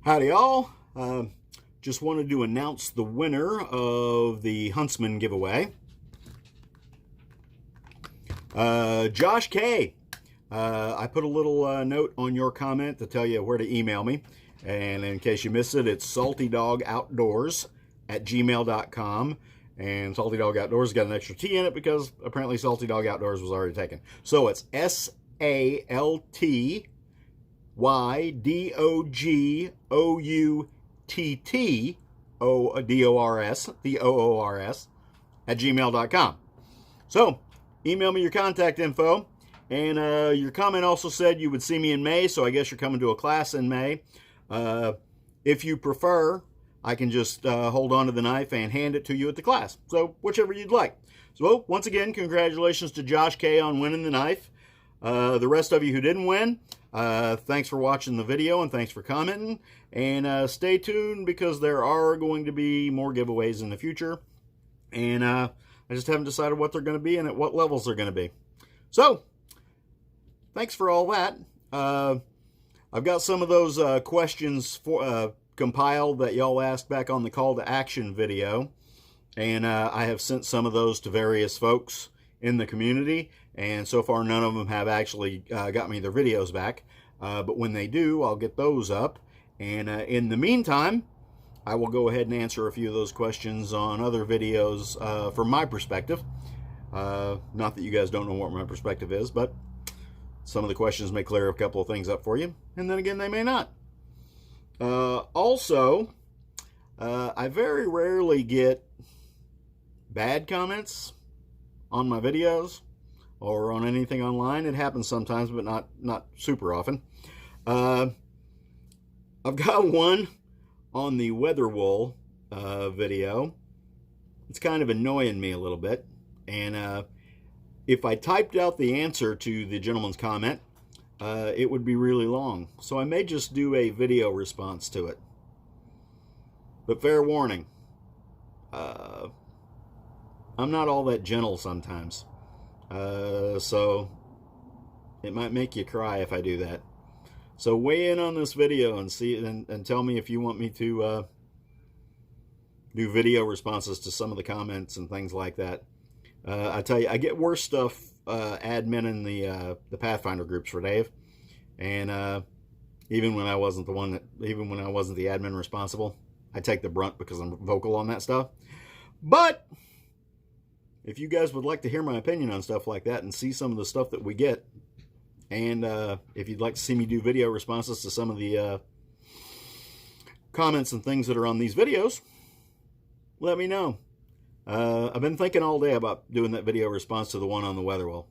Howdy all. Just wanted to announce the winner of the Huntsman giveaway. Josh K. I put a little note on your comment to tell you where to email me. And in case you missed it, it's saltydogoutdoors@gmail.com. And Salty Dog Outdoors got an extra T in it because apparently Salty Dog Outdoors was already taken. So it's SALTYDOGOUTTOORS @gmail.com. So email me your contact info. And your comment also said you would see me in May, so I guess you're coming to a class in May. If you prefer, I can just hold on to the knife and hand it to you at the class. So whichever you'd like. So once again, congratulations to Josh K on winning the knife. The rest of you who didn't win, thanks for watching the video and thanks for commenting. And stay tuned because there are going to be more giveaways in the future. And I just haven't decided what they're going to be and at what levels they're going to be. So thanks for all that. I've got some of those questions for compiled that y'all asked back on the call to action video, and I have sent some of those to various folks in the community, and so far none of them have actually got me their videos back, but when they do, I'll get those up. And in the meantime, I will go ahead and answer a few of those questions on other videos from my perspective. Not that you guys don't know what my perspective is, but some of the questions may clear a couple of things up for you, and then again they may not. Also, I very rarely get bad comments on my videos or on anything online. It happens sometimes, but not super often. I've got one on the weather wool video. It's kind of annoying me a little bit, and if I typed out the answer to the gentleman's comment, it would be really long. So I may just do a video response to it. But fair warning, I'm not all that gentle sometimes. So it might make you cry if I do that. So weigh in on this video and see and tell me if you want me to do video responses to some of the comments and things like that. I tell you, I get worse stuff admin in the Pathfinder groups for Dave, and even when I wasn't the admin responsible, I take the brunt because I'm vocal on that stuff. But if you guys would like to hear my opinion on stuff like that and see some of the stuff that we get, and if you'd like to see me do video responses to some of the comments and things that are on these videos, let me know. I've been thinking all day about doing that video response to the one on the weather wall.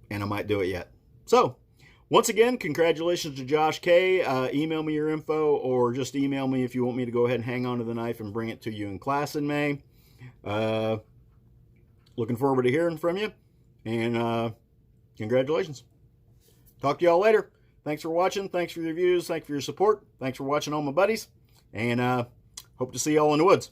And I might do it yet. So, once again, congratulations to Josh K. Email me your info, or just email me if you want me to go ahead and hang on to the knife and bring it to you in class in May. Looking forward to hearing from you. And congratulations. Talk to y'all later. Thanks for watching. Thanks for your views. Thanks for your support. Thanks for watching all my buddies. And hope to see y'all in the woods.